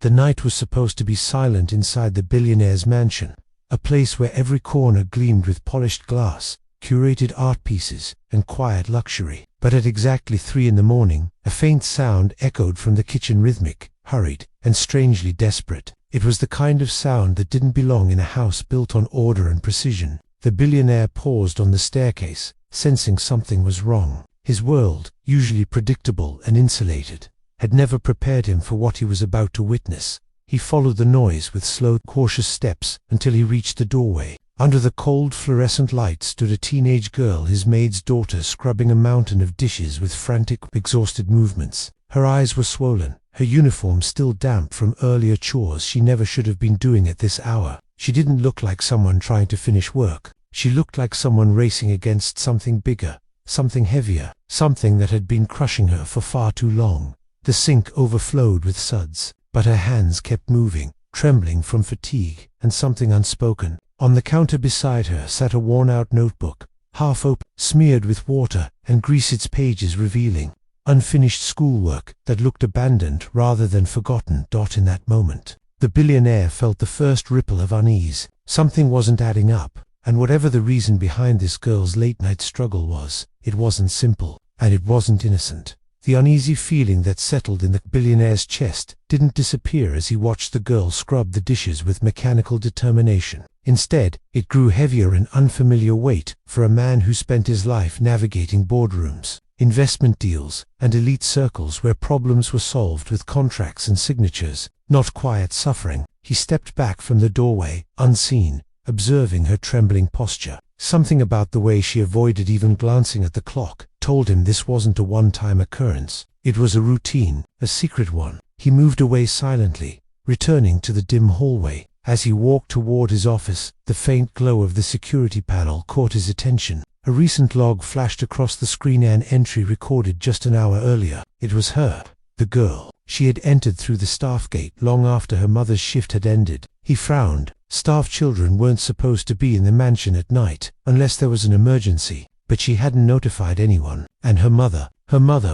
The night was supposed to be silent inside the billionaire's mansion, a place where every corner gleamed with polished glass, curated art pieces, and quiet luxury. But at exactly 3 in the morning, a faint sound echoed from the kitchen, rhythmic, hurried, and strangely desperate. It was the kind of sound that didn't belong in a house built on order and precision. The billionaire paused on the staircase, sensing something was wrong. His world, usually predictable and insulated, had never prepared him for what he was about to witness. He followed the noise with slow, cautious steps until he reached the doorway. Under the cold fluorescent light stood a teenage girl, his maid's daughter, scrubbing a mountain of dishes with frantic, exhausted movements. Her eyes were swollen, her uniform still damp from earlier chores she never should have been doing at this hour. She didn't look like someone trying to finish work. She looked like someone racing against something bigger, something heavier, something that had been crushing her for far too long. The sink overflowed with suds, but her hands kept moving, trembling from fatigue and something unspoken. On the counter beside her sat a worn-out notebook, half open, smeared with water and grease, its pages revealing unfinished schoolwork that looked abandoned rather than forgotten. In that moment, the billionaire felt the first ripple of unease. Something wasn't adding up, and whatever the reason behind this girl's late-night struggle was, it wasn't simple, and it wasn't innocent. The uneasy feeling that settled in the billionaire's chest didn't disappear as he watched the girl scrub the dishes with mechanical determination. Instead, it grew heavier, an unfamiliar weight for a man who spent his life navigating boardrooms, investment deals, and elite circles where problems were solved with contracts and signatures, not quiet suffering. He stepped back from the doorway, unseen, observing her trembling posture. Something about the way she avoided even glancing at the clock told him this wasn't a one-time occurrence. It was a routine, a secret one. He moved away silently, returning to the dim hallway. As he walked toward his office, the faint glow of the security panel caught his attention. A recent log flashed across the screen, an entry recorded just an hour earlier. It was her, the girl. She had entered through the staff gate long after her mother's shift had ended. He frowned. Staff children weren't supposed to be in the mansion at night, unless there was an emergency. But she hadn't notified anyone. And her mother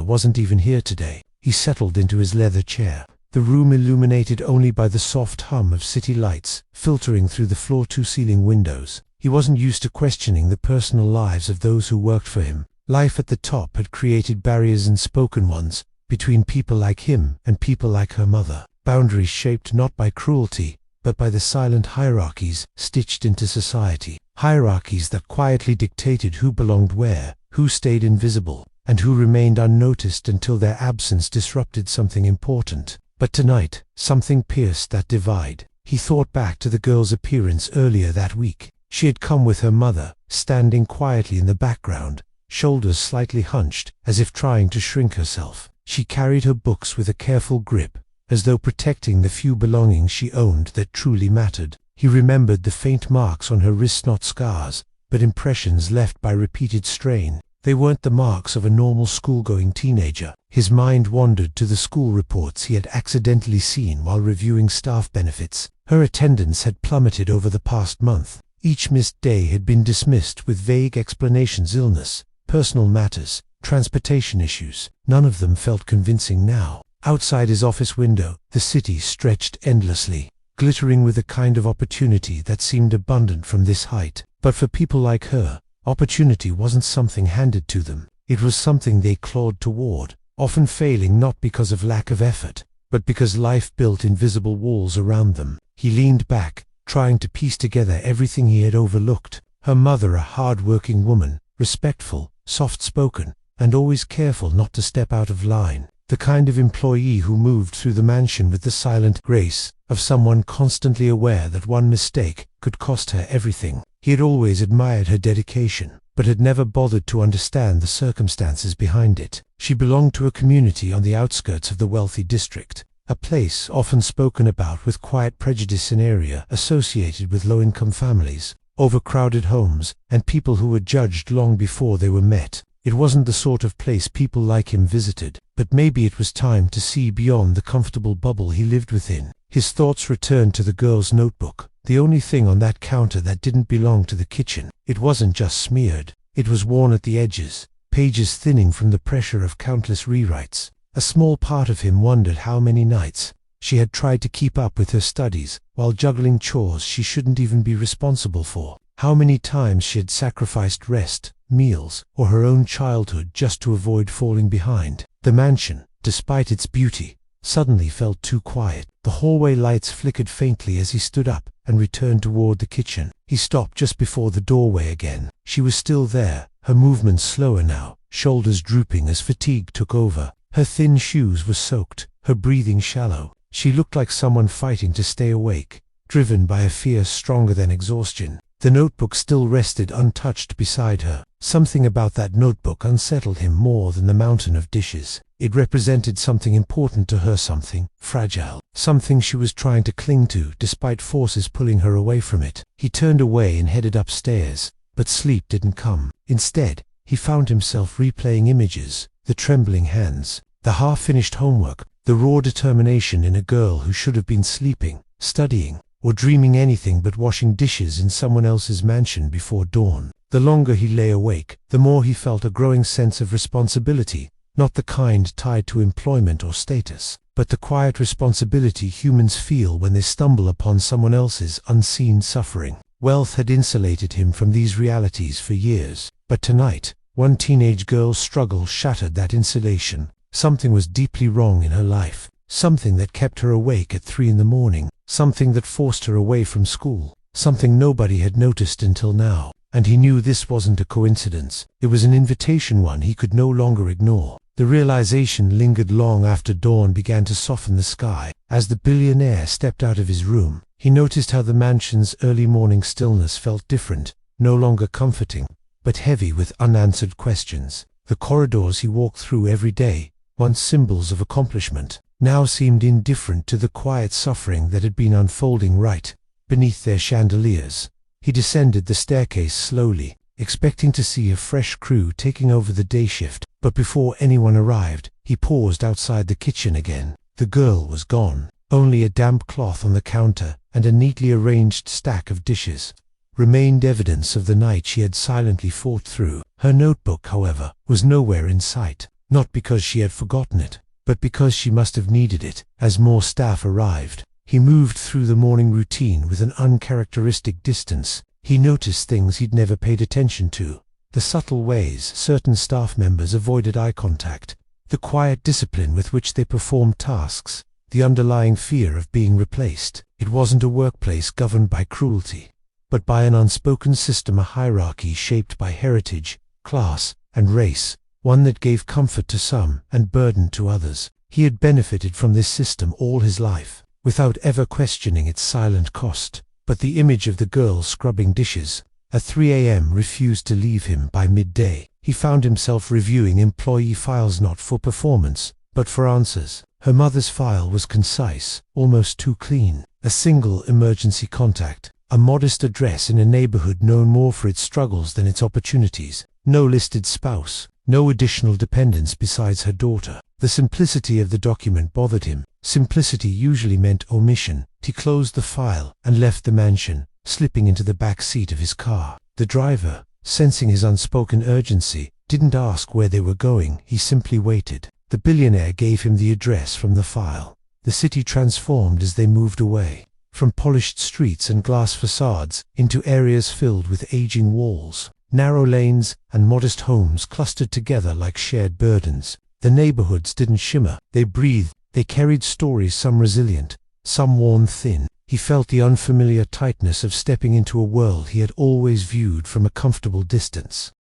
wasn't even here today. He settled into his leather chair, the room illuminated only by the soft hum of city lights filtering through the floor-to-ceiling windows. He wasn't used to questioning the personal lives of those who worked for him. Life at the top had created barriers, unspoken ones, between people like him and people like her mother. Boundaries shaped not by cruelty, but by the silent hierarchies stitched into society. Hierarchies that quietly dictated who belonged where, who stayed invisible, and who remained unnoticed until their absence disrupted something important. But tonight, something pierced that divide. He thought back to the girl's appearance earlier that week. She had come with her mother, standing quietly in the background, shoulders slightly hunched, as if trying to shrink herself. She carried her books with a careful grip, as though protecting the few belongings she owned that truly mattered. He remembered the faint marks on her wrists, not scars, but impressions left by repeated strain. They weren't the marks of a normal school-going teenager. His mind wandered to the school reports he had accidentally seen while reviewing staff benefits. Her attendance had plummeted over the past month. Each missed day had been dismissed with vague explanations: illness, personal matters, transportation issues. None of them felt convincing now. Outside his office window, the city stretched endlessly, glittering with a kind of opportunity that seemed abundant from this height. But for people like her, opportunity wasn't something handed to them. It was something they clawed toward, often failing not because of lack of effort, but because life built invisible walls around them. He leaned back, trying to piece together everything he had overlooked. Her mother, a hard-working woman, respectful, soft-spoken, and always careful not to step out of line. The kind of employee who moved through the mansion with the silent grace of someone constantly aware that one mistake could cost her everything. He had always admired her dedication, but had never bothered to understand the circumstances behind it. She belonged to a community on the outskirts of the wealthy district, a place often spoken about with quiet prejudice, an area associated with low-income families, overcrowded homes, and people who were judged long before they were met. It wasn't the sort of place people like him visited, but maybe it was time to see beyond the comfortable bubble he lived within. His thoughts returned to the girl's notebook, the only thing on that counter that didn't belong to the kitchen. It wasn't just smeared, it was worn at the edges, pages thinning from the pressure of countless rewrites. A small part of him wondered how many nights, She had tried to keep up with her studies, while juggling chores she shouldn't even be responsible for. How many times she had sacrificed rest, meals, or her own childhood just to avoid falling behind. The mansion, despite its beauty, suddenly felt too quiet. The hallway lights flickered faintly as he stood up and returned toward the kitchen. He stopped just before the doorway again. She was still there, her movements slower now, shoulders drooping as fatigue took over. Her thin shoes were soaked, her breathing shallow. She looked like someone fighting to stay awake, driven by a fear stronger than exhaustion. The notebook still rested untouched beside her. Something about that notebook unsettled him more than the mountain of dishes. It represented something important to her, something fragile, something she was trying to cling to despite forces pulling her away from it. He turned away and headed upstairs, but sleep didn't come. Instead, he found himself replaying images, the trembling hands, the half-finished homework, the raw determination in a girl who should have been sleeping, studying, or dreaming anything but washing dishes in someone else's mansion before dawn. The longer he lay awake, the more he felt a growing sense of responsibility, not the kind tied to employment or status, but the quiet responsibility humans feel when they stumble upon someone else's unseen suffering. Wealth had insulated him from these realities for years, but tonight, one teenage girl's struggle shattered that insulation. Something was deeply wrong in her life, something that kept her awake at 3 in the morning, something that forced her away from school, something nobody had noticed until now. And he knew this wasn't a coincidence. It was an invitation, one he could no longer ignore. The realization lingered long after dawn began to soften the sky. As the billionaire stepped out of his room, he noticed how the mansion's early morning stillness felt different, no longer comforting, but heavy with unanswered questions. The corridors he walked through every day, once symbols of accomplishment, now seemed indifferent to the quiet suffering that had been unfolding right beneath their chandeliers. He descended the staircase slowly, expecting to see a fresh crew taking over the day shift, but before anyone arrived, he paused outside the kitchen again. The girl was gone. Only a damp cloth on the counter and a neatly arranged stack of dishes remained evidence of the night she had silently fought through. Her notebook, however, was nowhere in sight, not because she had forgotten it, but because she must have needed it as more staff arrived. He moved through the morning routine with an uncharacteristic distance. He noticed things he'd never paid attention to, the subtle ways certain staff members avoided eye contact, the quiet discipline with which they performed tasks, the underlying fear of being replaced. It wasn't a workplace governed by cruelty, but by an unspoken system, a hierarchy shaped by heritage, class, and race, one that gave comfort to some and burden to others. He had benefited from this system all his life, without ever questioning its silent cost. But the image of the girl scrubbing dishes at 3 a.m. refused to leave him. By midday, he found himself reviewing employee files not for performance, but for answers. Her mother's file was concise, almost too clean. A single emergency contact, a modest address in a neighborhood known more for its struggles than its opportunities. No listed spouse, no additional dependents besides her daughter. The simplicity of the document bothered him. Simplicity usually meant omission. He closed the file and left the mansion, slipping into the back seat of his car. The driver, sensing his unspoken urgency, didn't ask where they were going. He simply waited. The billionaire gave him the address from the file. The city transformed as they moved away, from polished streets and glass facades into areas filled with aging walls. Narrow lanes and modest homes clustered together like shared burdens. The neighborhoods didn't shimmer, they breathed. They carried stories, some resilient, some worn thin. He felt the unfamiliar tightness of stepping into a world he had always viewed from a comfortable distance.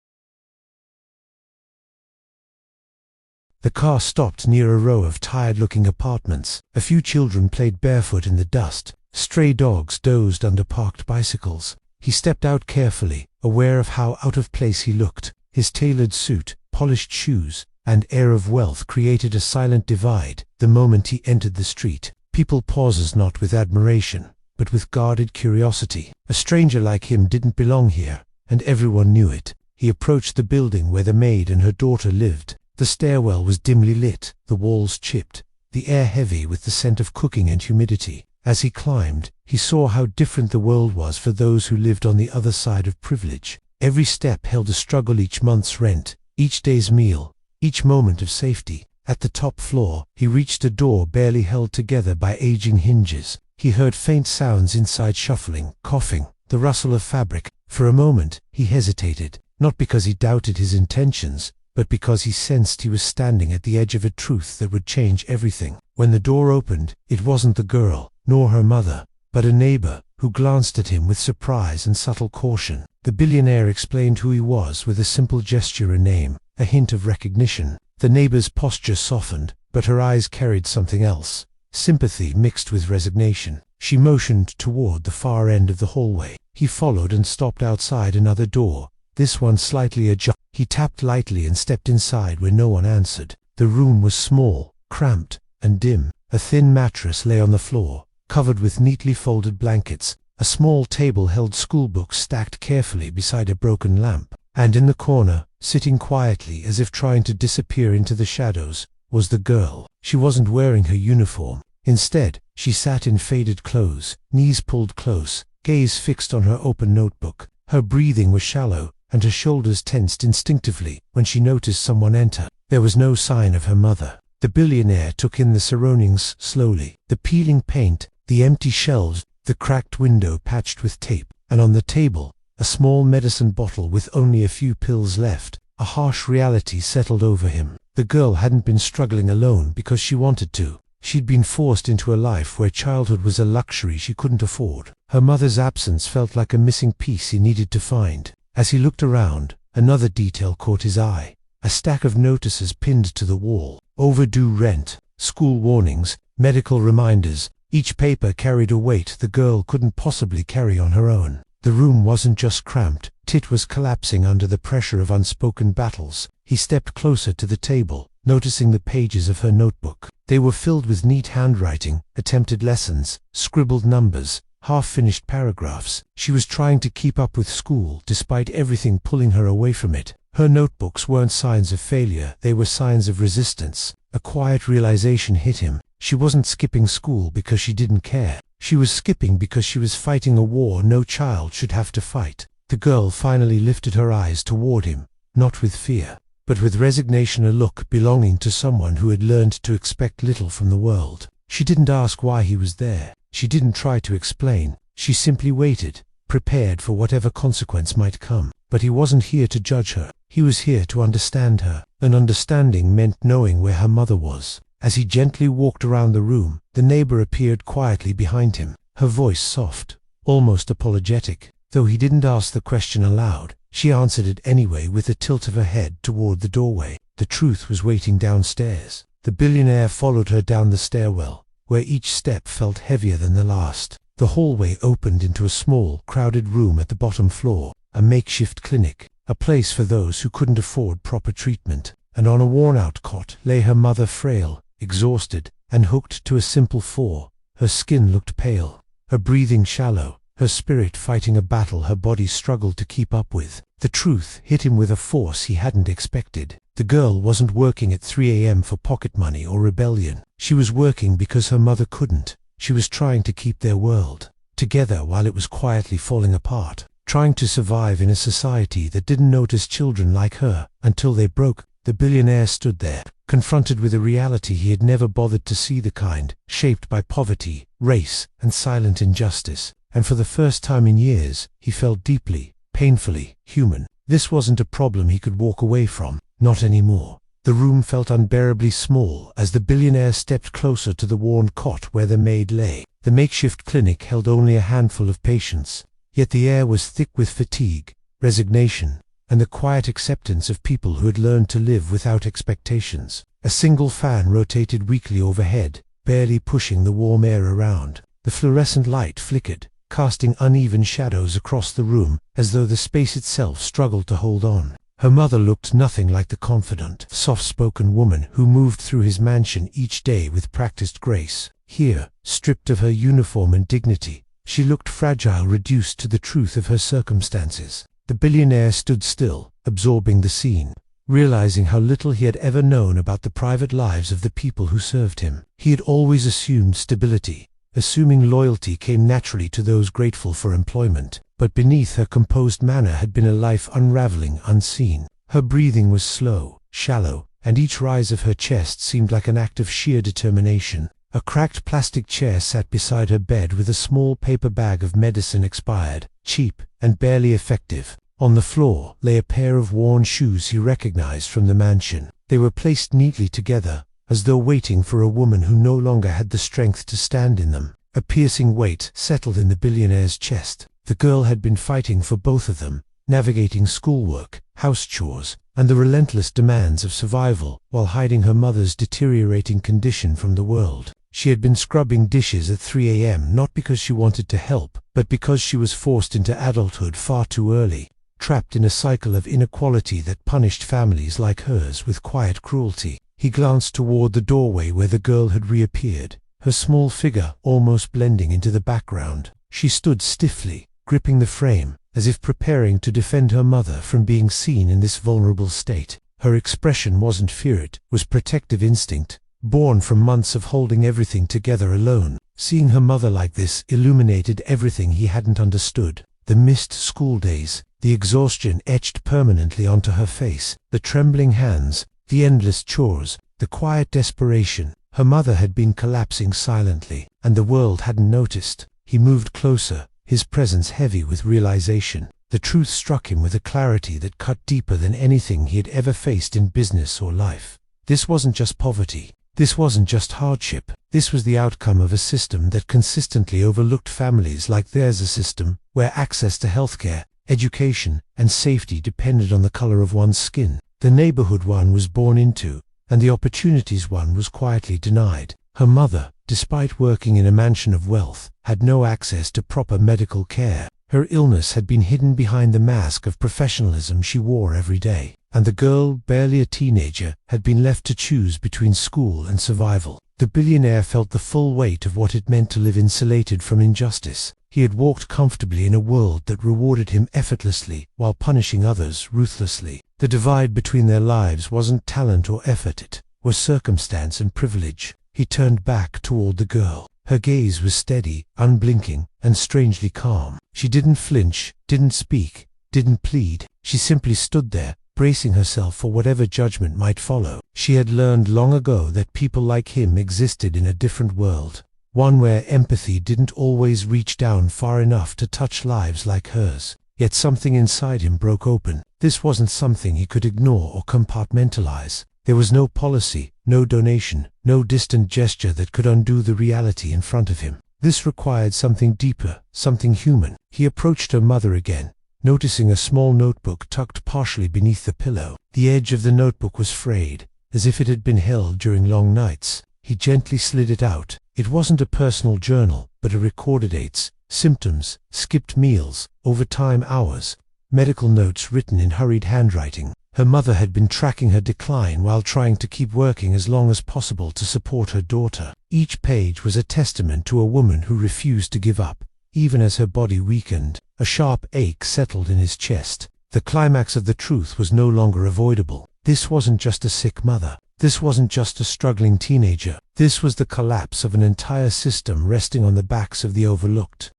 The car stopped near a row of tired-looking apartments. A few children played barefoot in the dust. Stray dogs dozed under parked bicycles. He stepped out carefully, aware of how out of place he looked. His tailored suit, polished shoes, and air of wealth created a silent divide. The moment he entered the street, people paused not with admiration, but with guarded curiosity. A stranger like him didn't belong here, and everyone knew it. He approached the building where the maid and her daughter lived. The stairwell was dimly lit, the walls chipped, the air heavy with the scent of cooking and humidity. As he climbed, he saw how different the world was for those who lived on the other side of privilege. Every step held a struggle, each month's rent, each day's meal, each moment of safety. At the top floor, he reached a door barely held together by aging hinges. He heard faint sounds inside, shuffling, coughing, the rustle of fabric. For a moment, he hesitated, not because he doubted his intentions, but because he sensed he was standing at the edge of a truth that would change everything. When the door opened, it wasn't the girl, nor her mother, but a neighbor, who glanced at him with surprise and subtle caution. The billionaire explained who he was with a simple gesture, a name, a hint of recognition. The neighbor's posture softened, but her eyes carried something else, sympathy mixed with resignation. She motioned toward the far end of the hallway. He followed and stopped outside another door, this one slightly ajar. He tapped lightly and stepped inside where no one answered. The room was small, cramped, and dim. A thin mattress lay on the floor, covered with neatly folded blankets. A small table held schoolbooks stacked carefully beside a broken lamp. And in the corner, sitting quietly as if trying to disappear into the shadows, was the girl. She wasn't wearing her uniform. Instead, she sat in faded clothes, knees pulled close, gaze fixed on her open notebook. Her breathing was shallow, and her shoulders tensed instinctively when she noticed someone enter. There was no sign of her mother. The billionaire took in the surroundings slowly. The peeling paint, the empty shelves, the cracked window patched with tape, and on the table, a small medicine bottle with only a few pills left. A harsh reality settled over him. The girl hadn't been struggling alone because she wanted to. She'd been forced into a life where childhood was a luxury she couldn't afford. Her mother's absence felt like a missing piece he needed to find. As he looked around, another detail caught his eye. A stack of notices pinned to the wall. Overdue rent, school warnings, medical reminders. Each paper carried a weight the girl couldn't possibly carry on her own. The room wasn't just cramped, it was collapsing under the pressure of unspoken battles. He stepped closer to the table, noticing the pages of her notebook. They were filled with neat handwriting, attempted lessons, scribbled numbers, half-finished paragraphs. She was trying to keep up with school despite everything pulling her away from it. Her notebooks weren't signs of failure, they were signs of resistance. A quiet realization hit him. She wasn't skipping school because she didn't care. She was skipping because she was fighting a war no child should have to fight. The girl finally lifted her eyes toward him, not with fear, but with resignation, a look belonging to someone who had learned to expect little from the world. She didn't ask why he was there. She didn't try to explain. She simply waited, prepared for whatever consequence might come. But he wasn't here to judge her. He was here to understand her. An understanding meant knowing where her mother was. As he gently walked around the room, the neighbor appeared quietly behind him, her voice soft, almost apologetic. Though he didn't ask the question aloud, she answered it anyway with a tilt of her head toward the doorway. The truth was waiting downstairs. The billionaire followed her down the stairwell, where each step felt heavier than the last. The hallway opened into a small, crowded room at the bottom floor, a makeshift clinic, a place for those who couldn't afford proper treatment. And on a worn-out cot lay her mother, frail, exhausted, and hooked to a simple four. Her skin looked pale, her breathing shallow, her spirit fighting a battle her body struggled to keep up with. The truth hit him with a force he hadn't expected. The girl wasn't working at 3 a.m. for pocket money or rebellion. She was working because her mother couldn't. She was trying to keep their world together while it was quietly falling apart, trying to survive in a society that didn't notice children like her until they broke. The billionaire stood there, confronted with a reality he had never bothered to see, the kind shaped by poverty, race, and silent injustice. And for the first time in years, he felt deeply, painfully human. This wasn't a problem he could walk away from, not anymore. The room felt unbearably small as the billionaire stepped closer to the worn cot where the maid lay. The makeshift clinic held only a handful of patients, yet the air was thick with fatigue, resignation, and the quiet acceptance of people who had learned to live without expectations. A single fan rotated weakly overhead, barely pushing the warm air around. The fluorescent light flickered, casting uneven shadows across the room, as though the space itself struggled to hold on. Her mother looked nothing like the confident, soft-spoken woman who moved through his mansion each day with practiced grace. Here, stripped of her uniform and dignity, she looked fragile, reduced to the truth of her circumstances. The billionaire stood still, absorbing the scene, realizing how little he had ever known about the private lives of the people who served him. He had always assumed stability, assuming loyalty came naturally to those grateful for employment. But beneath her composed manner had been a life unraveling, unseen. Her breathing was slow, shallow, and each rise of her chest seemed like an act of sheer determination. A cracked plastic chair sat beside her bed with a small paper bag of medicine, expired, cheap, and barely effective. On the floor lay a pair of worn shoes he recognized from the mansion. They were placed neatly together, as though waiting for a woman who no longer had the strength to stand in them. A piercing weight settled in the billionaire's chest. The girl had been fighting for both of them, navigating schoolwork, house chores, and the relentless demands of survival, while hiding her mother's deteriorating condition from the world. She had been scrubbing dishes at 3 a.m. not because she wanted to help, but because she was forced into adulthood far too early, trapped in a cycle of inequality that punished families like hers with quiet cruelty. He glanced toward the doorway where the girl had reappeared, her small figure almost blending into the background. She stood stiffly, gripping the frame, as if preparing to defend her mother from being seen in this vulnerable state. Her expression wasn't fear, it was protective instinct, born from months of holding everything together alone. Seeing her mother like this illuminated everything he hadn't understood. The missed school days, the exhaustion etched permanently onto her face, the trembling hands, the endless chores, the quiet desperation. Her mother had been collapsing silently, and the world hadn't noticed. He moved closer, his presence heavy with realization. The truth struck him with a clarity that cut deeper than anything he had ever faced in business or life. This wasn't just poverty. This wasn't just hardship. This was the outcome of a system that consistently overlooked families like theirs, a system where access to healthcare, education, and safety depended on the color of one's skin. The neighborhood one was born into, and the opportunities one was quietly denied. Her mother, despite working in a mansion of wealth, had no access to proper medical care. Her illness had been hidden behind the mask of professionalism she wore every day, and the girl, barely a teenager, had been left to choose between school and survival. The billionaire felt the full weight of what it meant to live insulated from injustice. He had walked comfortably in a world that rewarded him effortlessly while punishing others ruthlessly. The divide between their lives wasn't talent or effort, it was circumstance and privilege. He turned back toward the girl. Her gaze was steady, unblinking, and strangely calm. She didn't flinch, didn't speak, didn't plead. She simply stood there, bracing herself for whatever judgment might follow. She had learned long ago that people like him existed in a different world, one where empathy didn't always reach down far enough to touch lives like hers. Yet something inside him broke open. This wasn't something he could ignore or compartmentalize. There was no policy, no donation, no distant gesture that could undo the reality in front of him. This required something deeper, something human. He approached her mother again, noticing a small notebook tucked partially beneath the pillow. The edge of the notebook was frayed, as if it had been held during long nights. He gently slid it out. It wasn't a personal journal, but a recorded dates, symptoms, skipped meals, overtime hours, medical notes written in hurried handwriting. Her mother had been tracking her decline while trying to keep working as long as possible to support her daughter. Each page was a testament to a woman who refused to give up, even as her body weakened. A sharp ache settled in his chest. The climax of the truth was no longer avoidable. This wasn't just a sick mother. This wasn't just a struggling teenager. This was the collapse of an entire system resting on the backs of the overlooked.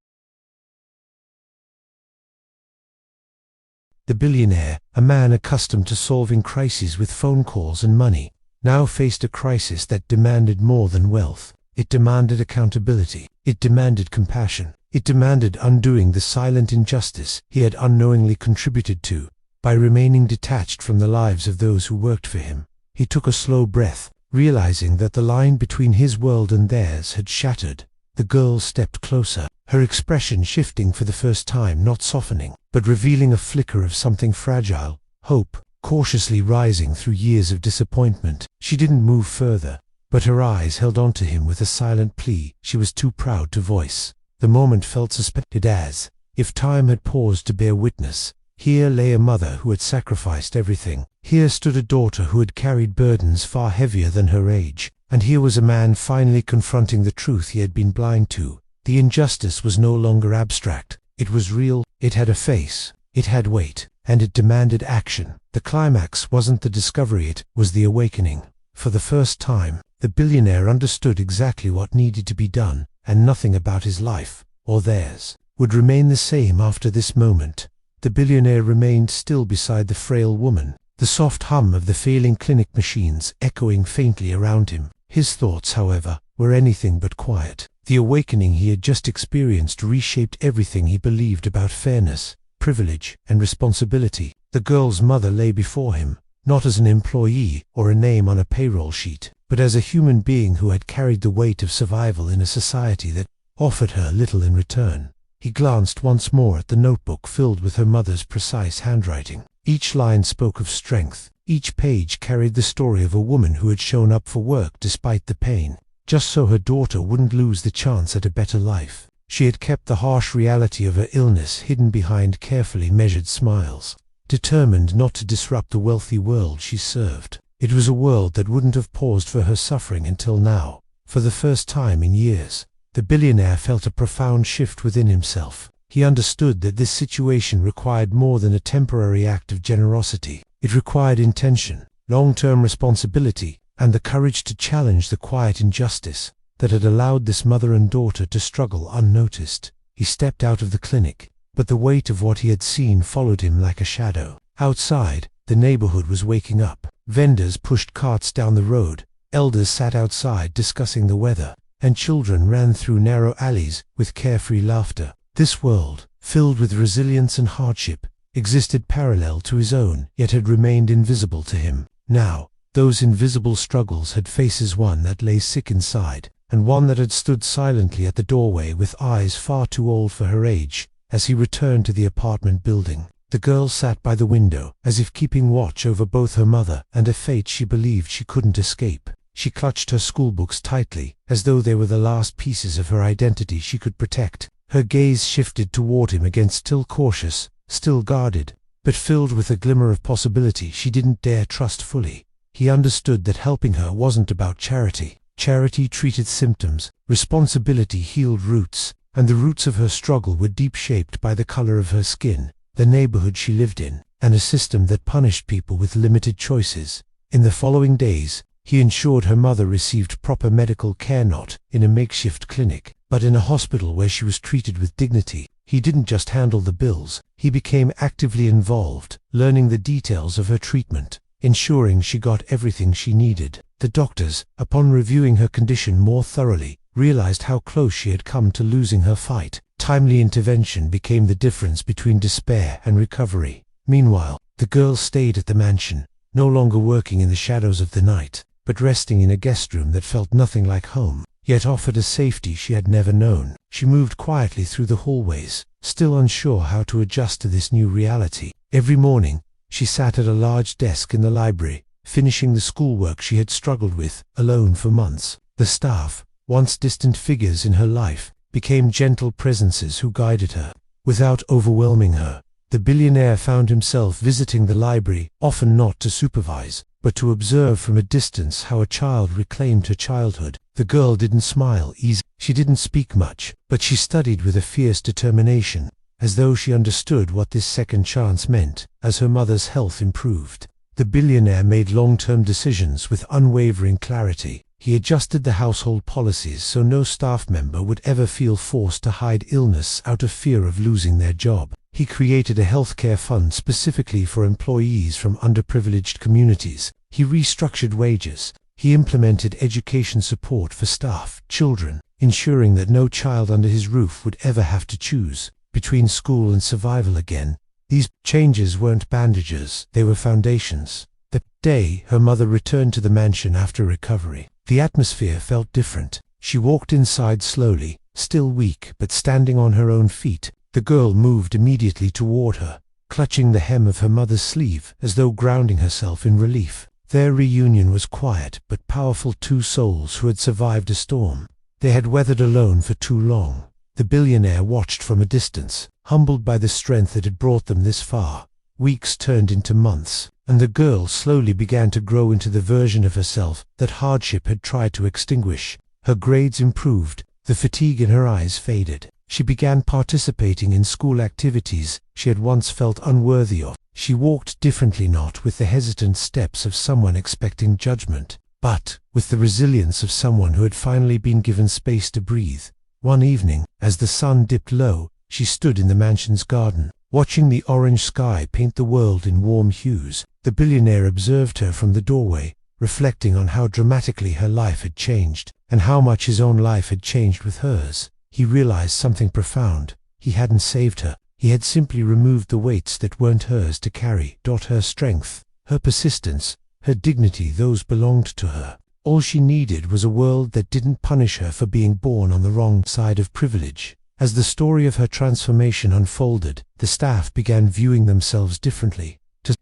The billionaire, a man accustomed to solving crises with phone calls and money, now faced a crisis that demanded more than wealth. It demanded accountability. It demanded compassion. It demanded undoing the silent injustice he had unknowingly contributed to by remaining detached from the lives of those who worked for him. He took a slow breath, realizing that the line between his world and theirs had shattered. The girl stepped closer, her expression shifting for the first time, not softening, but revealing a flicker of something fragile, hope, cautiously rising through years of disappointment. She didn't move further, but her eyes held onto him with a silent plea she was too proud to voice. The moment felt suspended, as if time had paused to bear witness. Here lay a mother who had sacrificed everything. Here stood a daughter who had carried burdens far heavier than her age. And here was a man finally confronting the truth he had been blind to. The injustice was no longer abstract. It was real, it had a face, it had weight, and it demanded action. The climax wasn't the discovery, it was the awakening. For the first time, the billionaire understood exactly what needed to be done, and nothing about his life, or theirs, would remain the same after this moment. The billionaire remained still beside the frail woman, the soft hum of the failing clinic machines echoing faintly around him. His thoughts, however, were anything but quiet. The awakening he had just experienced reshaped everything he believed about fairness, privilege, and responsibility. The girl's mother lay before him, not as an employee or a name on a payroll sheet, but as a human being who had carried the weight of survival in a society that offered her little in return. He glanced once more at the notebook filled with her mother's precise handwriting. Each line spoke of strength. Each page carried the story of a woman who had shown up for work despite the pain, just so her daughter wouldn't lose the chance at a better life. She had kept the harsh reality of her illness hidden behind carefully measured smiles, determined not to disrupt the wealthy world she served. It was a world that wouldn't have paused for her suffering until now. For the first time in years, the billionaire felt a profound shift within himself. He understood that this situation required more than a temporary act of generosity. It required intention, long-term responsibility, and the courage to challenge the quiet injustice that had allowed this mother and daughter to struggle unnoticed. He stepped out of the clinic, but the weight of what he had seen followed him like a shadow. Outside, the neighborhood was waking up. Vendors pushed carts down the road, elders sat outside discussing the weather, and children ran through narrow alleys with carefree laughter. This world, filled with resilience and hardship, existed parallel to his own, yet had remained invisible to him. Now, those invisible struggles had faces, one that lay sick inside, and one that had stood silently at the doorway with eyes far too old for her age. As he returned to the apartment building, the girl sat by the window, as if keeping watch over both her mother and a fate she believed she couldn't escape. She clutched her schoolbooks tightly, as though they were the last pieces of her identity she could protect. Her gaze shifted toward him again, still cautious, still guarded, but filled with a glimmer of possibility she didn't dare trust fully. He understood that helping her wasn't about charity. Charity treated symptoms, responsibility healed roots, and the roots of her struggle were deep, shaped by the color of her skin, the neighborhood she lived in, and a system that punished people with limited choices. In the following days, he ensured her mother received proper medical care, not in a makeshift clinic, but in a hospital where she was treated with dignity. He didn't just handle the bills, he became actively involved, learning the details of her treatment, ensuring she got everything she needed. The doctors, upon reviewing her condition more thoroughly, realized how close she had come to losing her fight. Timely intervention became the difference between despair and recovery. Meanwhile, the girl stayed at the mansion, no longer working in the shadows of the night, but resting in a guest room that felt nothing like home, yet offered a safety she had never known. She moved quietly through the hallways, still unsure how to adjust to this new reality. Every morning, she sat at a large desk in the library, finishing the schoolwork she had struggled with alone for months. The staff, once distant figures in her life, became gentle presences who guided her. Without overwhelming her, the billionaire found himself visiting the library, often not to supervise, but to observe from a distance how a child reclaimed her childhood. The girl didn't smile easily. She didn't speak much, but she studied with a fierce determination, as though she understood what this second chance meant. As her mother's health improved, the billionaire made long-term decisions with unwavering clarity. He adjusted the household policies so no staff member would ever feel forced to hide illness out of fear of losing their job. He created a healthcare fund specifically for employees from underprivileged communities. He restructured wages. He implemented education support for staff, children, ensuring that no child under his roof would ever have to choose between school and survival again. These changes weren't bandages, they were foundations. The day her mother returned to the mansion after recovery, the atmosphere felt different. She walked inside slowly, still weak but standing on her own feet. The girl moved immediately toward her, clutching the hem of her mother's sleeve as though grounding herself in relief. Their reunion was quiet but powerful, two souls who had survived a storm. They had weathered alone for too long. The billionaire watched from a distance, humbled by the strength that had brought them this far. Weeks turned into months, and the girl slowly began to grow into the version of herself that hardship had tried to extinguish. Her grades improved, the fatigue in her eyes faded. She began participating in school activities she had once felt unworthy of. She walked differently, not with the hesitant steps of someone expecting judgment, but with the resilience of someone who had finally been given space to breathe. One evening, as the sun dipped low, she stood in the mansion's garden, Watching the orange sky paint the world in warm hues, the billionaire observed her from the doorway, reflecting on how dramatically her life had changed, and how much his own life had changed with hers. He realized something profound. He hadn't saved her. He had simply removed the weights that weren't hers to carry. Her strength, her persistence, her dignity, those belonged to her. All she needed was a world that didn't punish her for being born on the wrong side of privilege. As the story of her transformation unfolded, the staff began viewing themselves differently.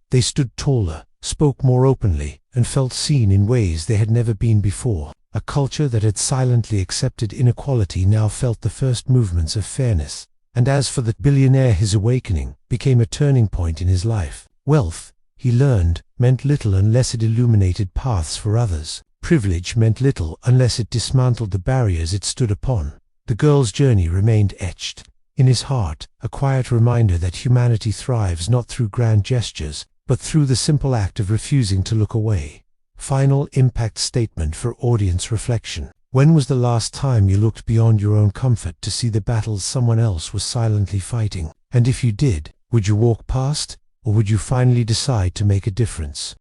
They stood taller, spoke more openly, and felt seen in ways they had never been before. A culture that had silently accepted inequality now felt the first movements of fairness. And as for the billionaire, his awakening became a turning point in his life. Wealth, he learned, meant little unless it illuminated paths for others. Privilege meant little unless it dismantled the barriers it stood upon. The girl's journey remained etched in his heart, a quiet reminder that humanity thrives not through grand gestures, but through the simple act of refusing to look away. Final impact statement for audience reflection. When was the last time you looked beyond your own comfort to see the battles someone else was silently fighting? And if you did, would you walk past, or would you finally decide to make a difference?